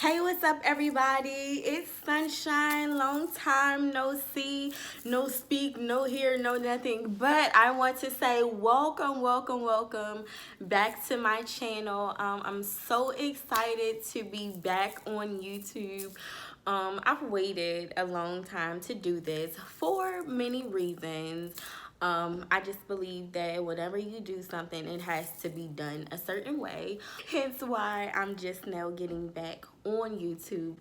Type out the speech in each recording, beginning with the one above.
Hey, what's up, everybody? It's Sunshine. Long time no see, no speak, no hear, no nothing. But I want to say welcome back to my channel. I'm so excited to be back on YouTube. I've waited a long time to do this for many reasons. I just believe that whenever you do something, it has to be done a certain way. Hence why I'm just now getting back on YouTube.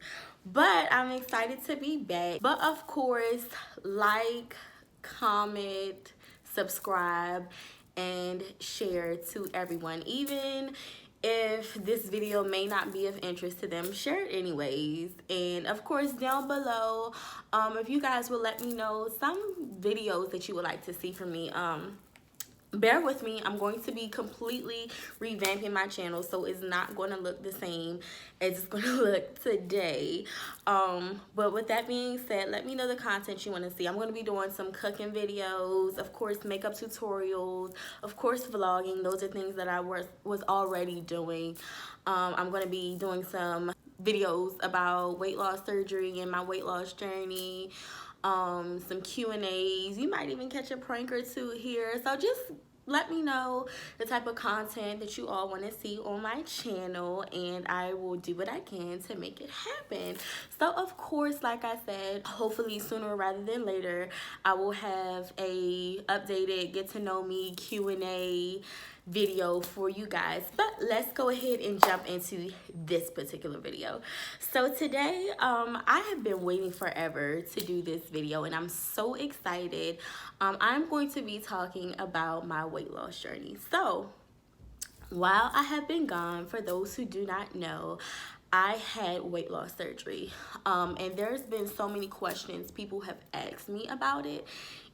But I'm excited to be back. But of course, like, comment, subscribe, and share to everyone. Even if this video may not be of interest to them, share it anyways. And of course, down below, if you guys will let me know some videos that you would like to see from me, bear with me. I'm going to be completely revamping my channel, so it's not going to look the same as it's going to look today. But with that being said, let me know the content you want to see. I'm going to be doing some cooking videos, of course, makeup tutorials, of course, vlogging. Those are things that I was already doing. I'm going to be doing some videos about weight loss surgery and my weight loss journey. Some Q&As. You might even catch a prank or two here. So just let me know the type of content that you all want to see on my channel, and I will do what I can to make it happen. So of course, like I said, hopefully sooner rather than later, I will have a updated get to know me Q&A video for you guys. But let's go ahead and jump into this particular video. So today, I have been waiting forever to do this video, and I'm so excited. I'm going to be talking about my weight loss journey. So while I have been gone, for those who do not know, I had weight loss surgery, and there's been so many questions people have asked me about it.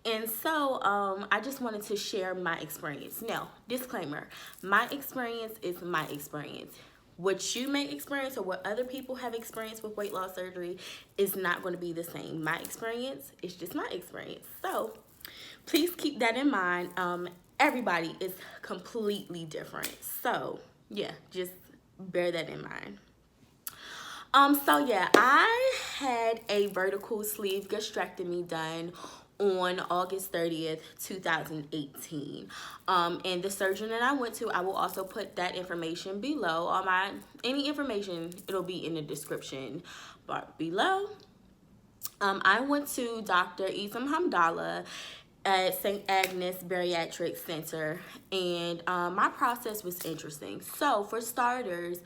And so I just wanted to share my experience. Now, disclaimer, my experience is my experience. What you may experience or what other people have experienced with weight loss surgery is not going to be the same. My experience is just my experience. So please keep that in mind. Everybody is completely different. So yeah, just bear that in mind. So yeah, I had a vertical sleeve gastrectomy done on August 30th, 2018. And the surgeon that I went to, I will also put that information below. Any information, it'll be in the description bar below. I went to Dr. Isam Hamdallah at St. Agnes Bariatric Center, and my process was interesting. So for starters,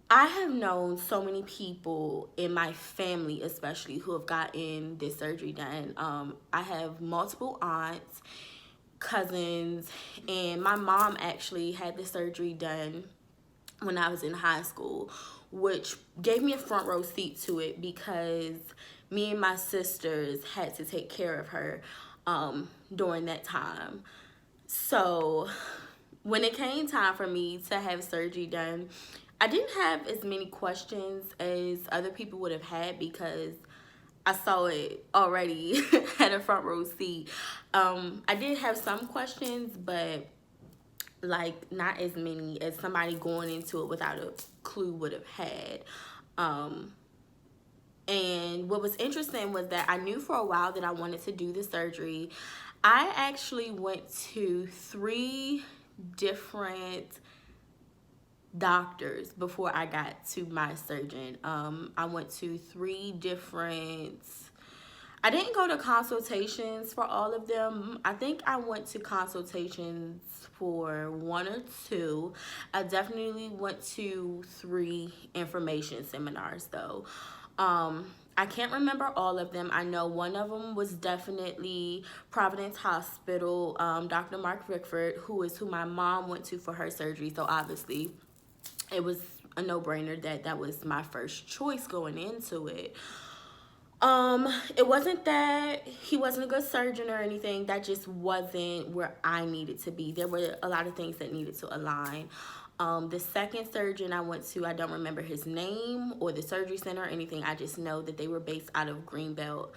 I have known so many people in my family, especially, who have gotten this surgery done. I have multiple aunts, cousins, and my mom actually had the surgery done when I was in high school, which gave me a front row seat to it because me and my sisters had to take care of her during that time. So when it came time for me to have surgery done, I didn't have as many questions as other people would have had because I saw it already at a front row seat. I did have some questions, but like not as many as somebody going into it without a clue would have had. And what was interesting was that I knew for a while that I wanted to do the surgery. I actually went to 3 different doctors before I got to my surgeon. I went to 3 different, I didn't go to consultations for all of them. I think I went to consultations for 1 or 2. I definitely went to 3 information seminars though. I can't remember all of them. I know one of them was definitely Providence Hospital, Dr. Mark Rickford, who is who my mom went to for her surgery. So obviously it was a no-brainer that was my first choice going into it. It wasn't that he wasn't a good surgeon or anything. That just wasn't where I needed to be. There were a lot of things that needed to align. The second surgeon I went to, I don't remember his name or the surgery center or anything. I just know that they were based out of Greenbelt.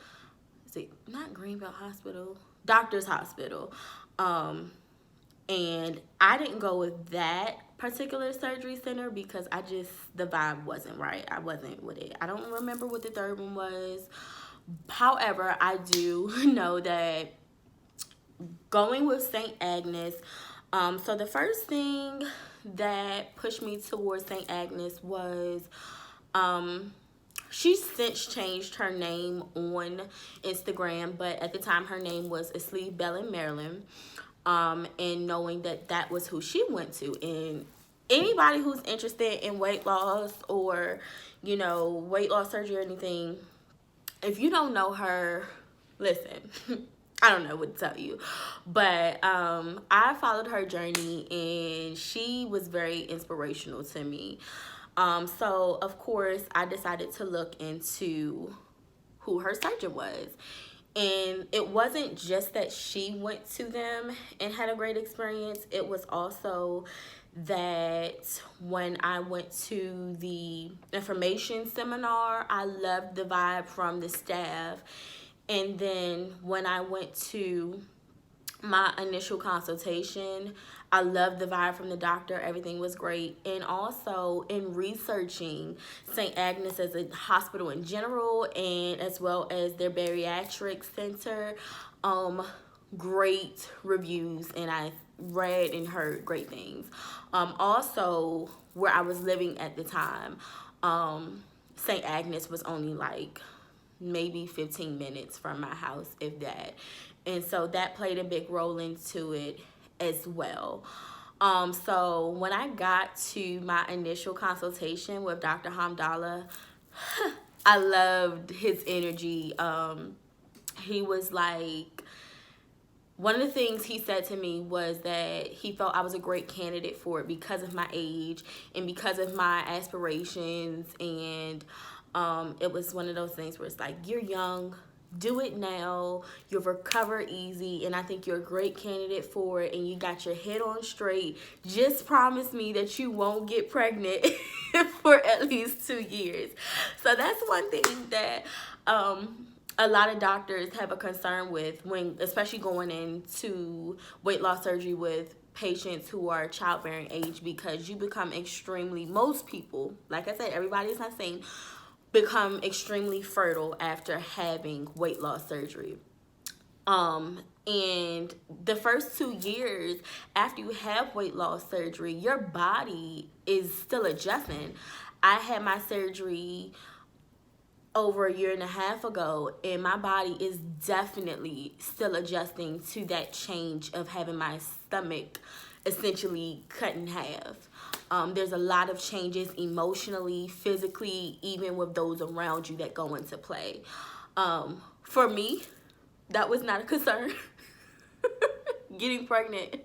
Is it not Greenbelt Hospital? Doctor's Hospital. And I didn't go with that particular surgery center because the vibe wasn't right. I wasn't with it. I don't remember what the third one was. However, I do know that going with St. Agnes, so the first thing that pushed me towards St. Agnes was she's since changed her name on Instagram, but at the time her name was Asleeve Bellin Maryland. And knowing that was who she went to. And anybody who's interested in weight loss or, you know, weight loss surgery or anything, if you don't know her, listen, I don't know what to tell you. But I followed her journey and she was very inspirational to me. So, of course, I decided to look into who her surgeon was. And it wasn't just that she went to them and had a great experience. It was also that when I went to the information seminar, I loved the vibe from the staff. And then when I went to my initial consultation, I loved the vibe from the doctor. Everything was great. And also in researching St. Agnes as a hospital in general and as well as their bariatric center, great reviews, and I read and heard great things. Also, where I was living at the time, St. Agnes was only like maybe 15 minutes from my house, if that. And so that played a big role into it as well. So when I got to my initial consultation with Dr. Hamdallah, I loved his energy. He was like, one of the things he said to me was that he felt I was a great candidate for it because of my age and because of my aspirations. And it was one of those things where it's like, you're young, do it now, you'll recover easy, and I think you're a great candidate for it, and you got your head on straight. Just promise me that you won't get pregnant for at least 2 years. So that's one thing that a lot of doctors have a concern with, when especially going into weight loss surgery with patients who are childbearing age, because you become extremely, most people, like I said, everybody's not saying, become extremely fertile after having weight loss surgery. And the first 2 years after you have weight loss surgery, your body is still adjusting. I had my surgery over a year and a half ago, and my body is definitely still adjusting to that change of having my stomach essentially cut in half. There's a lot of changes emotionally, physically, even with those around you that go into play. For me, that was not a concern. Getting pregnant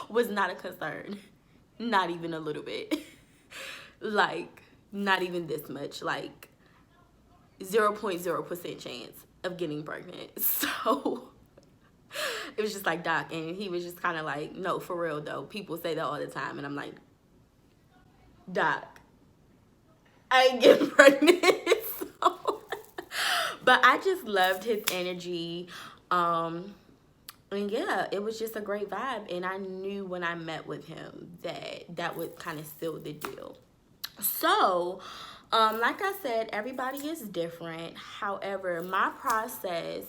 was not a concern. Not even a little bit. Like, not even this much. Like, 0.0% chance of getting pregnant. So it was just like, Doc, and he was just kind of like, no, for real though, people say that all the time, and I'm like, Doc, I ain't getting pregnant. So, but I just loved his energy, and yeah, it was just a great vibe, and I knew when I met with him that would kind of seal the deal. So like I said, everybody is different. However, my process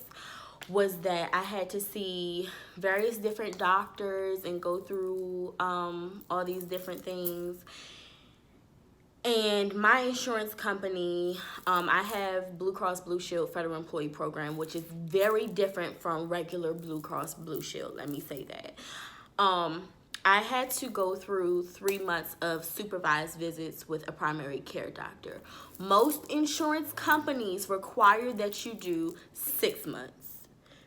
was that I had to see various different doctors and go through all these different things. And my insurance company, I have Blue Cross Blue Shield Federal Employee Program, which is very different from regular Blue Cross Blue Shield, let me say that. I had to go through 3 months of supervised visits with a primary care doctor. Most insurance companies require that you do 6 months.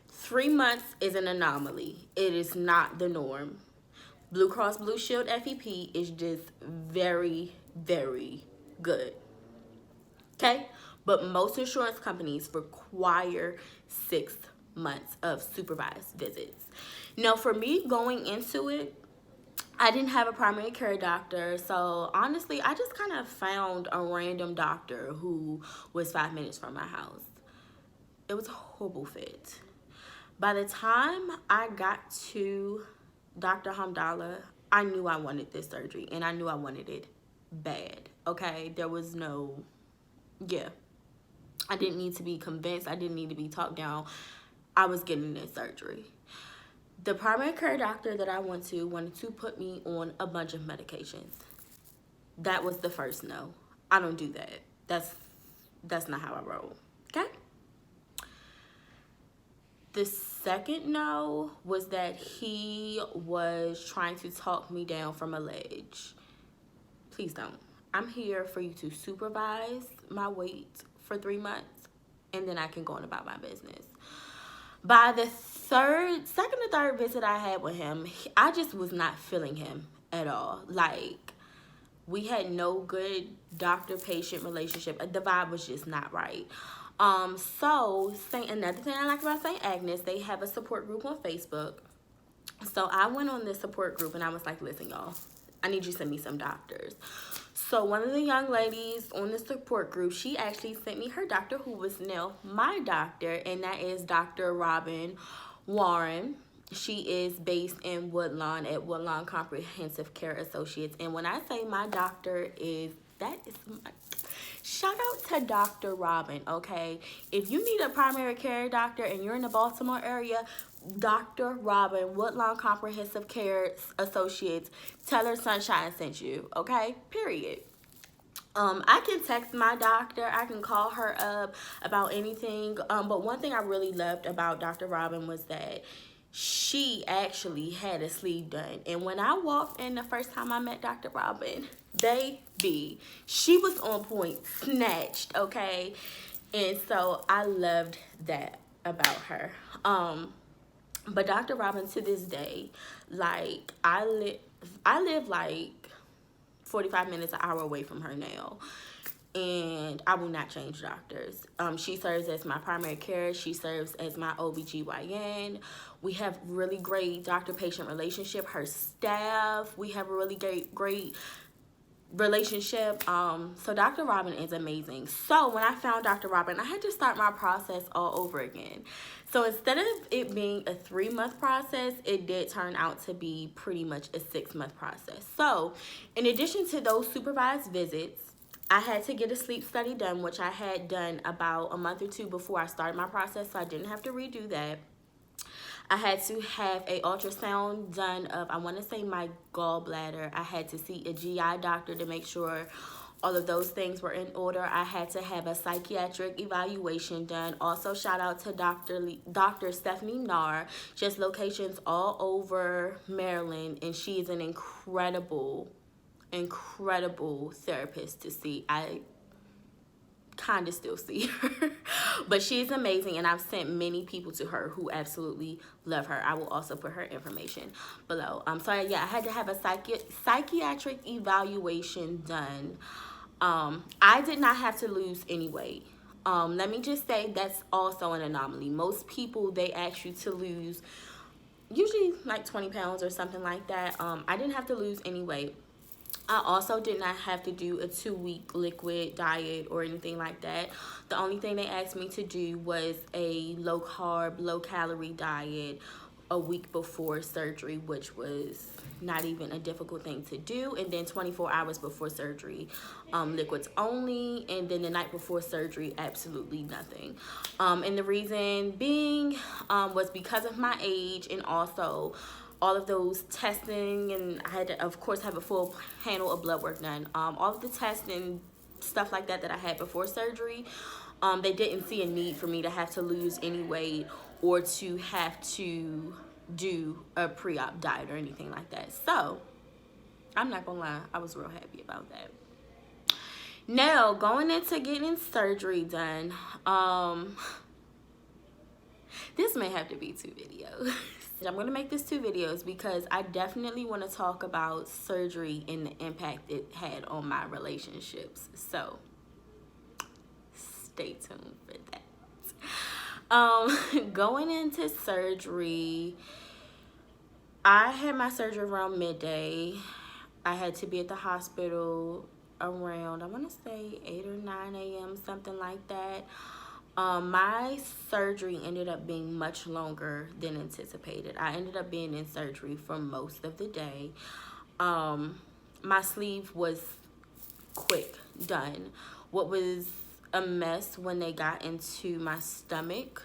3 months is an anomaly. It is not the norm. Blue Cross Blue Shield FEP is just very, very good. Okay? But most insurance companies require 6 months of supervised visits. Now, for me going into it, I didn't have a primary care doctor, so honestly, I just kind of found a random doctor who was 5 minutes from my house. It was a horrible fit. By the time I got to Dr. Hamdallah, I knew I wanted this surgery, and I knew I wanted it bad, okay? There was no, yeah. I didn't need to be convinced. I didn't need to be talked down. I was getting this surgery. The primary care doctor that I went to wanted to put me on a bunch of medications. That was the first no. I don't do that. That's not how I roll, okay? The second no was that he was trying to talk me down from a ledge. Please don't. I'm here for you to supervise my weight for 3 months, and then I can go on about my business. By the second or third visit I had with him, I just was not feeling him at all. Like, we had no good doctor-patient relationship. The vibe was just not right. So another thing I like about St. Agnes, they have a support group on Facebook. So I went on this support group and I was like, listen, y'all, I need you to send me some doctors. So one of the young ladies on the support group, she actually sent me her doctor, who was now my doctor, and that is Dr. Robin Warren. She is based in Woodlawn at Woodlawn Comprehensive Care Associates. And when I say my doctor is, that is my, shout out to Dr. Robin, okay? If you need a primary care doctor and you're in the Baltimore area, Dr. Robin, Woodlawn Comprehensive Care Associates, tell her Sunshine sent you, okay? Period. I can text my doctor. I can call her up about anything. But one thing I really loved about Dr. Robin was that she actually had a sleeve done. And when I walked in the first time I met Dr. Robin, baby, she was on point, snatched, okay? And so I loved that about her. But Dr. Robin, to this day, like, I live like 45 minutes, an hour away from her now, and I will not change doctors. She serves as my primary care. She serves as my OBGYN. We have really great doctor-patient relationship. Her staff, we have a really great relationship. So Dr. Robin is amazing. So when I found Dr. Robin, I had to start my process all over again. So instead of it being a 3-month process, it did turn out to be pretty much a 6-month process. So in addition to those supervised visits, I had to get a sleep study done, which I had done about a month or 2 before I started my process, so I didn't have to redo that. I had to have a ultrasound done of, I want to say, my gallbladder. I had to see a GI doctor to make sure all of those things were in order. I had to have a psychiatric evaluation done. Also, shout out to Dr. Stephanie Knarr. She has locations all over Maryland, and she is an incredible therapist to see. I kind of still see her, but she's amazing, and I've sent many people to her who absolutely love her. I will also put her information below. So yeah, I had to have a psychiatric evaluation done. I did not have to lose any weight. Let me just say that's also an anomaly. Most people, they ask you to lose usually like 20 pounds or something like that. I didn't have to lose any weight. I also did not have to do a 2-week liquid diet or anything like that. The only thing they asked me to do was a low carb, low calorie diet a week before surgery, which was not even a difficult thing to do. And then 24 hours before surgery, liquids only. And then the night before surgery, absolutely nothing. And the reason being was because of my age, and also all of those testing, and I had to, of course, have a full panel of blood work done. All of the testing, stuff like that I had before surgery, they didn't see a need for me to have to lose any weight or to have to do a pre-op diet or anything like that. So I'm not gonna lie, I was real happy about that. Now, going into getting surgery done, this may have to be 2 videos. I'm going to make this 2 videos because I definitely want to talk about surgery and the impact it had on my relationships. So stay tuned for that. Going into surgery, I had my surgery around midday. I had to be at the hospital around, I want to say 8 or 9 a.m., something like that. My surgery ended up being much longer than anticipated. I ended up being in surgery for most of the day. My sleeve was quick done. What was a mess when they got into my stomach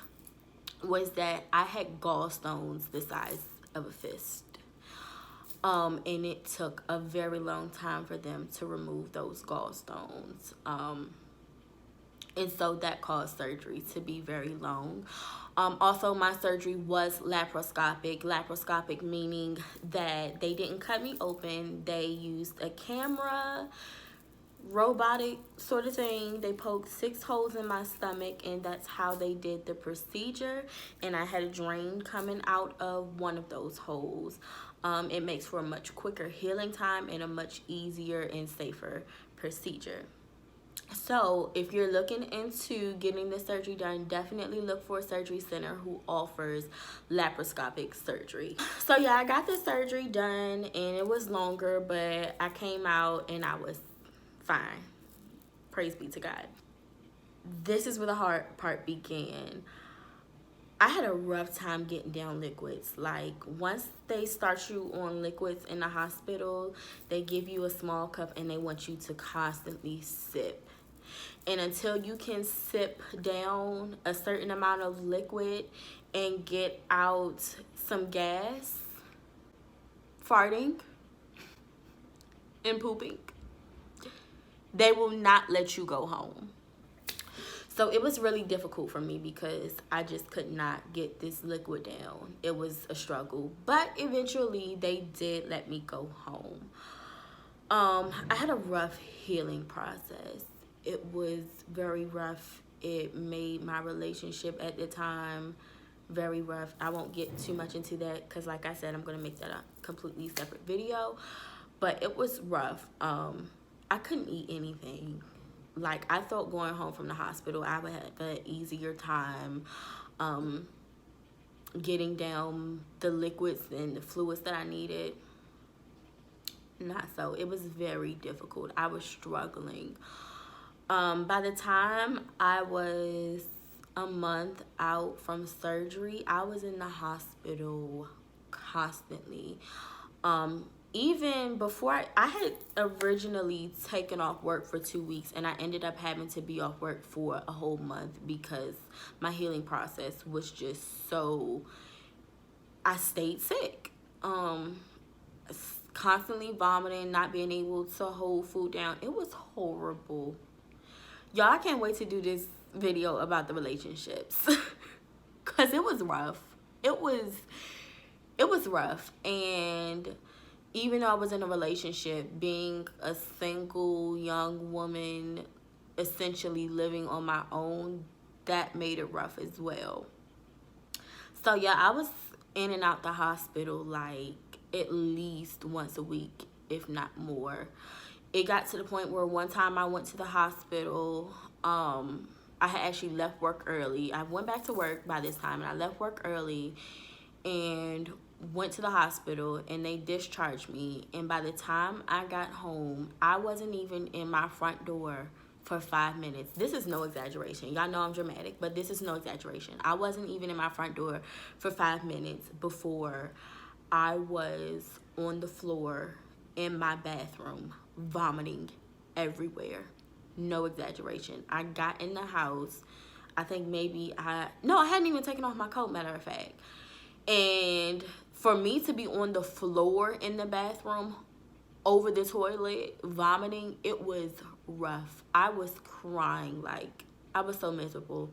was that I had gallstones the size of a fist. And it took a very long time for them to remove those gallstones. And so that caused surgery to be very long. Also, my surgery was laparoscopic. Laparoscopic meaning that they didn't cut me open. They used a camera, robotic sort of thing. They poked 6 holes in my stomach, and that's how they did the procedure. And I had a drain coming out of one of those holes. It makes for a much quicker healing time and a much easier and safer procedure. So if you're looking into getting the surgery done, definitely look for a surgery center who offers laparoscopic surgery. So yeah, I got the surgery done, and it was longer, but I came out and I was fine. Praise be to God. This is where the hard part began. I had a rough time getting down liquids. Like, once they start you on liquids in the hospital, they give you a small cup and they want you to constantly sip. And until you can sip down a certain amount of liquid and get out some gas, farting, and pooping, they will not let you go home. So it was really difficult for me because I just could not get this liquid down. It was a struggle, but eventually they did let me go home. I had a rough healing process. It was very rough. It made my relationship at the time very rough. I won't get too much into that because, like I said, I'm going to make that a completely separate video. But it was rough. I couldn't eat anything. Like, I thought going home from the hospital, I would have an easier time getting down the liquids and the fluids that I needed. Not so. It was very difficult. I was struggling. By the time I was a month out from surgery, I was in the hospital constantly. Even before I had originally taken off work for 2 weeks, and I ended up having to be off work for a whole month because my healing process was just so, I stayed sick. Constantly vomiting, not being able to hold food down. It was horrible. Y'all, I can't wait to do this video about the relationships because it was rough. It was rough. And even though I was in a relationship, being a single young woman, essentially living on my own, that made it rough as well. So yeah, I was in and out the hospital like at least once a week, if not more. It got to the point where one time I went to the hospital. I had actually left work early. I went back to work by this time, and I left work early and went to the hospital, and they discharged me. And by the time I got home, I wasn't even in my front door for 5 minutes. This is no exaggeration. Y'all know I'm dramatic, but this is no exaggeration. I wasn't even in my front door for 5 minutes before I was on the floor in my bathroom, vomiting everywhere. No exaggeration. I got in the house. I think maybe I hadn't even taken off my coat, matter of fact. And for me to be on the floor in the bathroom over the toilet vomiting, it was rough. I was crying. Like, I was so miserable.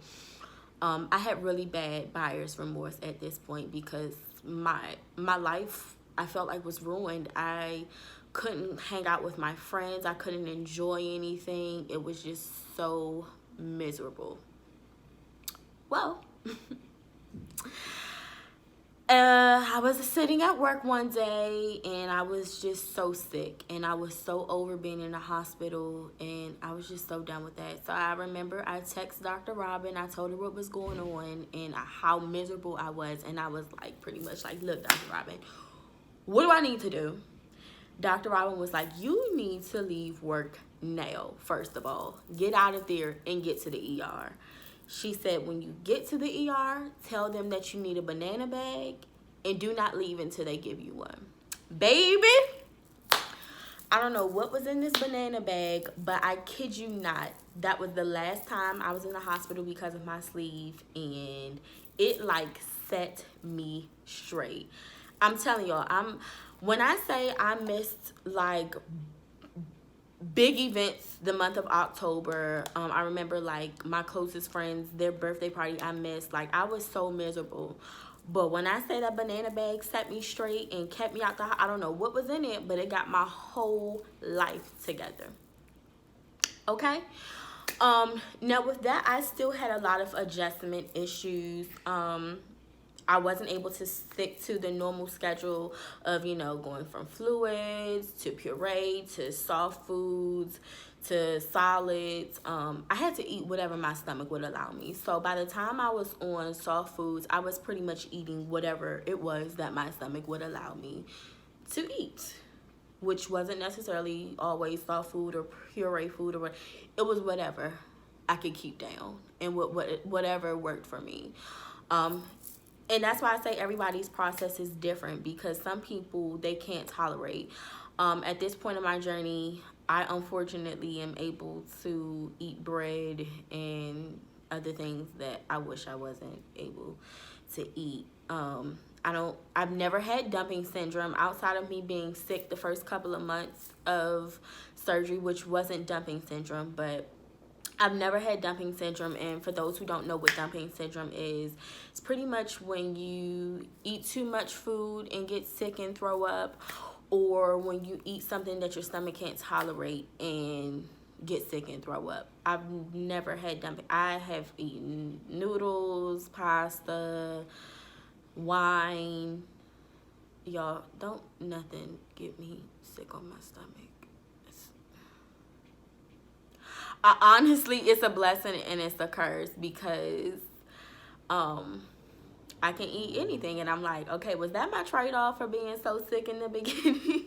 I had really bad buyer's remorse at this point because my life, I felt like, was ruined. I couldn't hang out with my friends. I couldn't enjoy anything. It was just so miserable. Well, I was sitting at work one day, and I was just so sick, and I was so over being in the hospital, and I was just so done with that. So I remember I texted Dr. Robin. I told her what was going on and how miserable I was, and I was like, pretty much like, look, Dr. Robin, what do I need to do? Dr. Robin was like, you need to leave work now, first of all. Get out of there and get to the ER. She said, when you get to the ER, tell them that you need a banana bag and do not leave until they give you one. Baby, I don't know what was in this banana bag, but I kid you not, that was the last time I was in the hospital because of my sleeve, and it like set me straight. I'm telling y'all, when I say I missed like big events the month of October, I remember like my closest friends, their birthday party I missed. Like, I was so miserable. But when I say that banana bag set me straight and kept me out I don't know what was in it, but it got my whole life together. Okay. Now with that, I still had a lot of adjustment issues. I wasn't able to stick to the normal schedule of, you know, going from fluids to puree to soft foods to solids. I had to eat whatever my stomach would allow me. So by the time I was on soft foods, I was pretty much eating whatever it was that my stomach would allow me to eat, which wasn't necessarily always soft food or puree food, or it was whatever I could keep down and whatever worked for me. And that's why I say everybody's process is different, because some people, they can't tolerate. At this point in my journey, I unfortunately am able to eat bread and other things that I wish I wasn't able to eat. I've never had dumping syndrome outside of me being sick the first couple of months of surgery, which wasn't dumping syndrome, but I've never had dumping syndrome. And for those who don't know what dumping syndrome is, it's pretty much when you eat too much food and get sick and throw up, or when you eat something that your stomach can't tolerate and get sick and throw up. I've never had dumping. I have eaten noodles, pasta, wine. Y'all, don't nothing get me sick on my stomach. Honestly, it's a blessing and it's a curse, because I can eat anything, and I'm like, okay, was that my trade-off for being so sick in the beginning?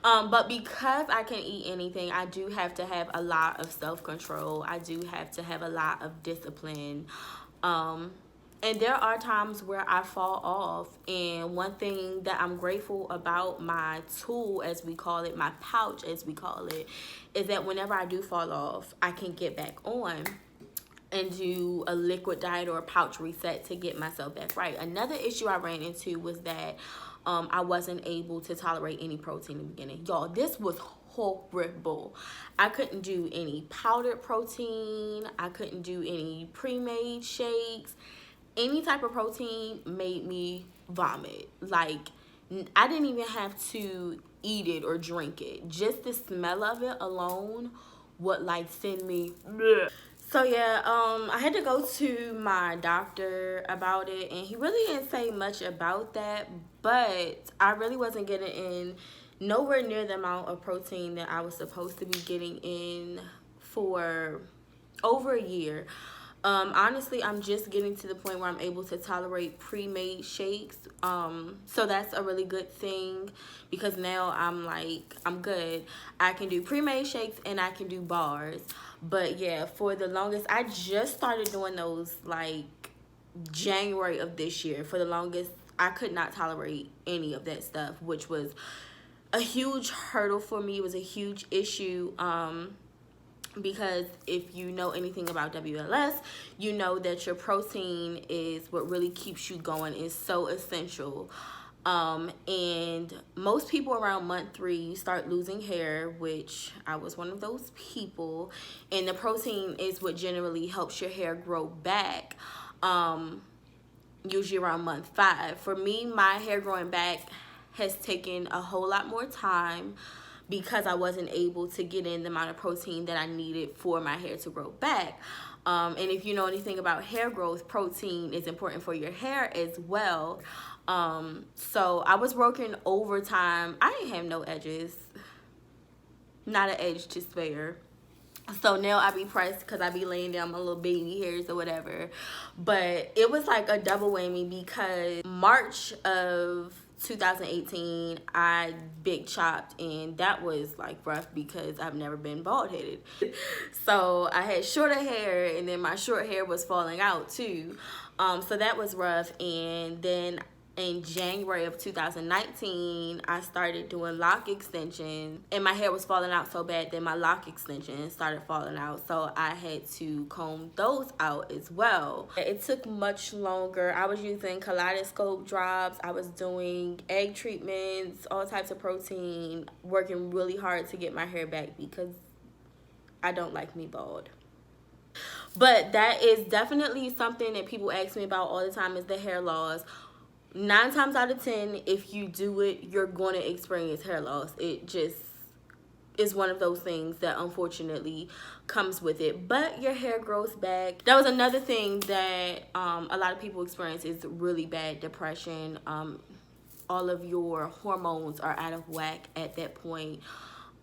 But because I can eat anything, I do have to have a lot of self-control. I do have to have a lot of discipline. And there are times where I fall off. And one thing that I'm grateful about my tool, as we call it, my pouch, as we call it, is that whenever I do fall off, I can get back on and do a liquid diet or a pouch reset to get myself back right. Another issue I ran into was that I wasn't able to tolerate any protein in the beginning. Y'all, this was horrible. I couldn't do any powdered protein. I couldn't do any pre-made shakes. Any type of protein made me vomit. Like, I didn't even have to eat it or drink it. Just the smell of it alone would like send me bleh. So yeah, I had to go to my doctor about it, and he really didn't say much about that, but I really wasn't getting in nowhere near the amount of protein that I was supposed to be getting in for over a year. Honestly, I'm just getting to the point where I'm able to tolerate pre-made shakes. So that's a really good thing, because now I'm good. I can do pre-made shakes and I can do bars. But yeah, for the longest, I just started doing those like January of this year. For the longest, I could not tolerate any of that stuff, which was a huge hurdle for me. It was a huge issue. Because if you know anything about WLS, you know that your protein is what really keeps you going. It's so essential. And most people around month 3 start losing hair, which I was one of those people. And the protein is what generally helps your hair grow back, usually around month 5. For me, my hair growing back has taken a whole lot more time, because I wasn't able to get in the amount of protein that I needed for my hair to grow back. And if you know anything about hair growth, protein is important for your hair as well. So I was working overtime. I didn't have no edges, not an edge to spare. So now I be pressed because I be laying down my little baby hairs or whatever. But it was like a double whammy, because March of 2018 I big chopped, and that was like rough because I've never been bald headed. So I had shorter hair, and then my short hair was falling out too. So that was rough. And then in January of 2019, I started doing lock extensions, and my hair was falling out so bad that my lock extensions started falling out, so I had to comb those out as well. It took much longer. I was using kaleidoscope drops, I was doing egg treatments, all types of protein, working really hard to get my hair back because I don't like me bald. But that is definitely something that people ask me about all the time, is the hair loss. 9 times out of 10, if you do it, you're going to experience hair loss. It just is one of those things that unfortunately comes with it, but your hair grows back. That was another thing that a lot of people experience, is really bad depression. All of your hormones are out of whack at that point.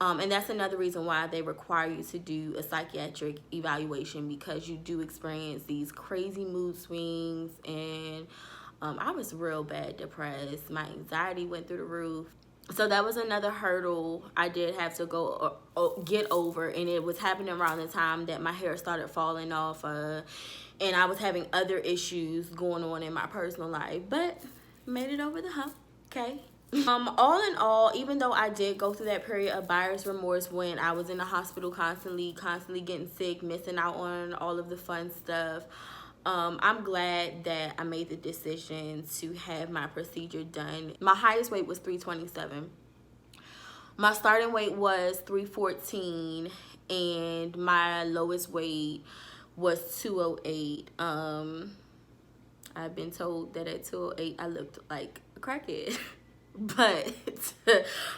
And that's another reason why they require you to do a psychiatric evaluation, because you do experience these crazy mood swings. And I was real bad depressed. My anxiety went through the roof. So that was another hurdle I did have to go get over, and it was happening around the time that my hair started falling off, and I was having other issues going on in my personal life, but made it over the hump. Okay. All in all, even though I did go through that period of buyer's remorse when I was in the hospital constantly getting sick, missing out on all of the fun stuff, I'm glad that I made the decision to have my procedure done. My highest weight was 327. My starting weight was 314, and my lowest weight was 208. I've been told that at 208 I looked like a crackhead. But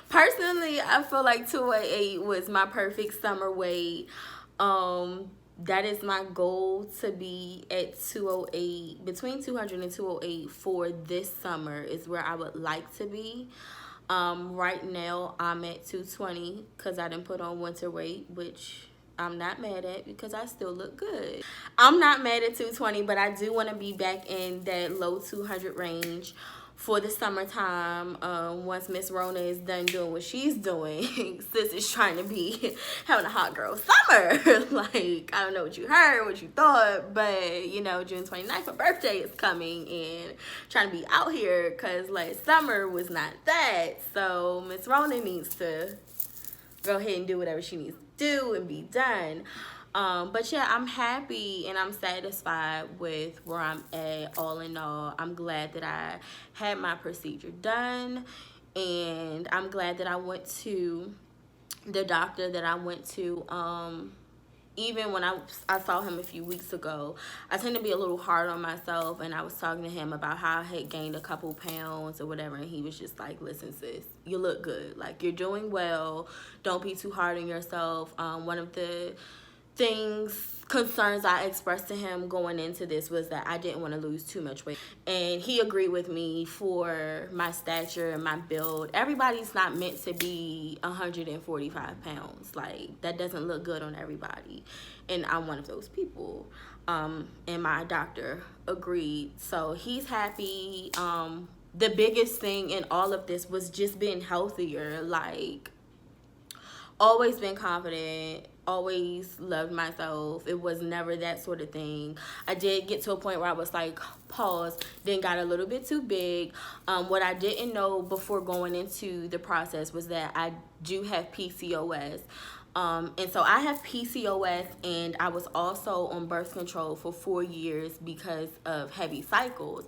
personally, I feel like 208 was my perfect summer weight. That is my goal, to be at 208, between 200 and 208 for this summer is where I would like to be. Right now I'm at 220 because I didn't put on winter weight, which I'm not mad at because I still look good. I'm not mad at 220, but I do want to be back in that low 200 range for the summertime. Once Miss Rona is done doing what she's doing. Sis is trying to be having a hot girl summer. Like, I don't know what you heard, what you thought, but you know, June 29th, my birthday is coming, and trying to be out here because last summer was not that. So Miss Rona needs to go ahead and do whatever she needs to do and be done. But yeah, I'm happy and I'm satisfied with where I'm at. All in all, I'm glad that I had my procedure done, and I'm glad that I went to the doctor that I went to. Even when I saw him a few weeks ago, I tend to be a little hard on myself, and I was talking to him about how I had gained a couple pounds or whatever, and he was just like, listen sis, you look good, like you're doing well, don't be too hard on yourself. One of the concerns I expressed to him going into this was that I didn't want to lose too much weight, and he agreed with me. For my stature and my build, everybody's not meant to be 145 pounds. Like, that doesn't look good on everybody, and I'm one of those people. And my doctor agreed, so he's happy. The biggest thing in all of this was just being healthier. Like, always been confident, always loved myself. It was never that sort of thing. I did get to a point where I was like, pause, then got a little bit too big. What I didn't know before going into the process was that I do have PCOS. And so I have PCOS, and I was also on birth control for 4 years because of heavy cycles.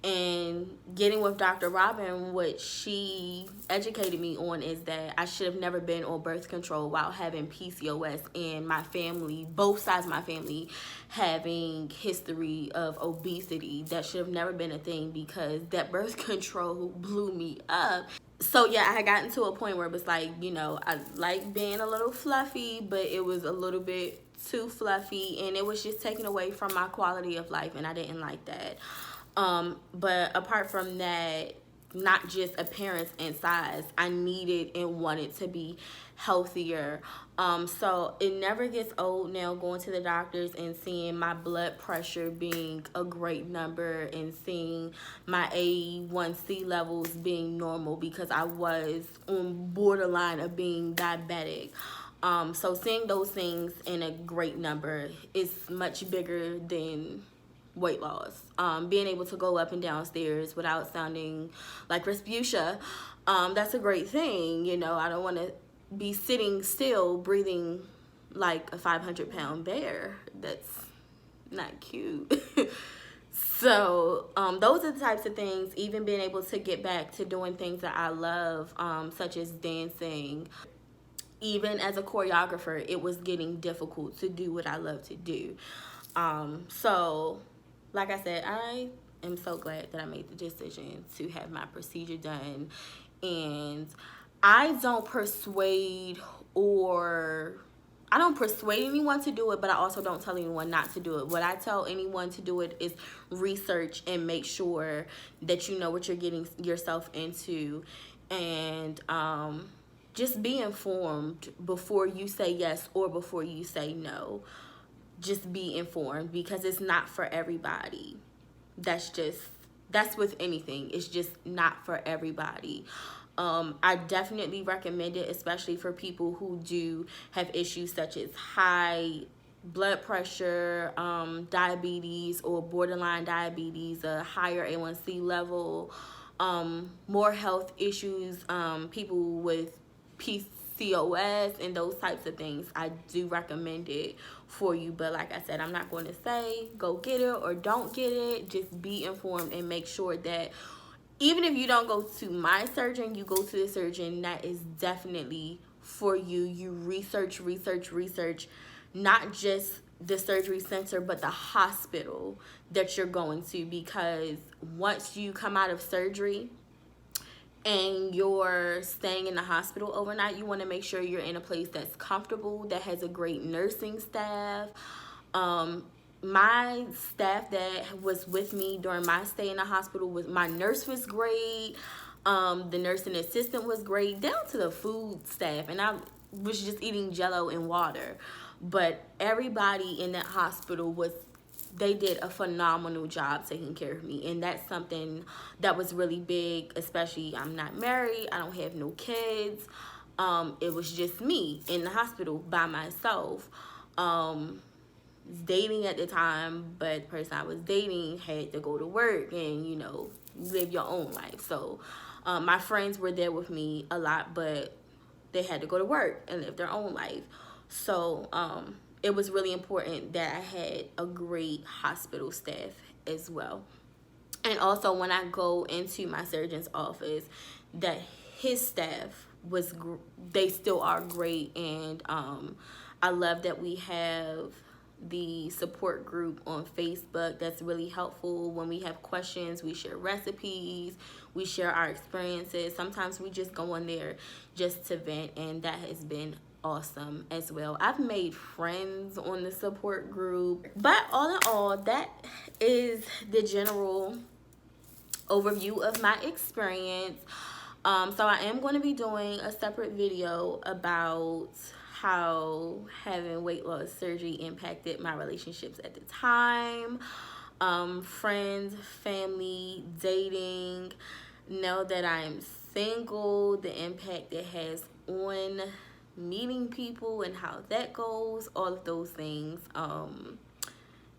And getting with Dr. Robin, what she educated me on is that I should have never been on birth control while having PCOS, and my family, both sides of my family, having history of obesity. That should have never been a thing because that birth control blew me up. So yeah, I had gotten to a point where it was like, you know, I like being a little fluffy, but it was a little bit too fluffy, and it was just taken away from my quality of life, and I didn't like that. But apart from that, not just appearance and size, I needed and wanted to be healthier. So it never gets old now going to the doctors and seeing my blood pressure being a great number and seeing my A1C levels being normal, because I was on borderline of being diabetic. So seeing those things in a great number is much bigger than weight loss. Being able to go up and down stairs without sounding like Respucia, that's a great thing. You know, I don't want to be sitting still breathing like a 500-pound bear. That's not cute. So those are the types of things. Even being able to get back to doing things that I love, such as dancing. Even as a choreographer, it was getting difficult to do what I love to do. So like I said, I am so glad that I made the decision to have my procedure done. And I don't persuade anyone to do it, but I also don't tell anyone not to do it. What I tell anyone to do it is research and make sure that you know what you're getting yourself into, and just be informed before you say yes or before you say no. Just be informed, because it's not for everybody. That's with anything. It's just not for everybody. I definitely recommend it, especially for people who do have issues such as high blood pressure, diabetes, or borderline diabetes, a higher A1C level, more health issues, people with PCOS and those types of things. I do recommend it for you. But like I said, I'm not going to say go get it or don't get it. Just be informed and make sure that even if you don't go to my surgeon, you go to the surgeon that is definitely for you. You research, not just the surgery center, but the hospital that you're going to, because once you come out of surgery and you're staying in the hospital overnight, you want to make sure you're in a place that's comfortable, that has a great nursing staff. My staff that was with me during my stay in the hospital, my nurse was great. The nursing assistant was great, down to the food staff. And I was just eating Jell-O and water. But everybody in that hospital they did a phenomenal job taking care of me. And that's something that was really big, especially I'm not married, I don't have no kids. It was just me in the hospital by myself. Dating at the time, but the person I was dating had to go to work and, you know, live your own life. So my friends were there with me a lot, but they had to go to work and live their own life. So it was really important that I had a great hospital staff as well. And also when I go into my surgeon's office, that his staff they still are great. And I love that we have the support group on Facebook. That's really helpful. When we have questions, we share recipes, we share our experiences. Sometimes we just go on there just to vent, and that has been awesome as well. I've made friends on the support group. But all in all, that is the general overview of my experience. So I am going to be doing a separate video about how having weight loss surgery impacted my relationships at the time, friends, family, dating, now that I'm single, the impact it has on meeting people and how that goes, all of those things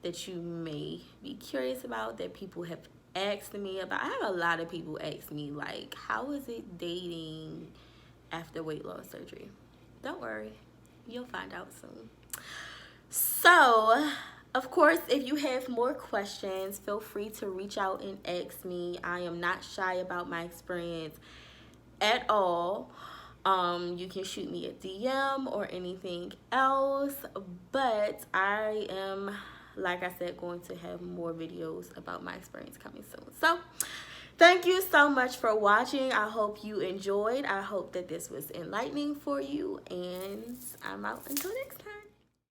that you may be curious about, that people have asked me about. I have a lot of people ask me, like, how is it dating after weight loss surgery? Don't worry, you'll find out soon. So, of course, if you have more questions, feel free to reach out and ask me. I am not shy about my experience at all. You can shoot me a DM or anything else, but I am, like I said, going to have more videos about my experience coming soon. So thank you so much for watching. I hope you enjoyed. I hope that this was enlightening for you, and I'm out until next time.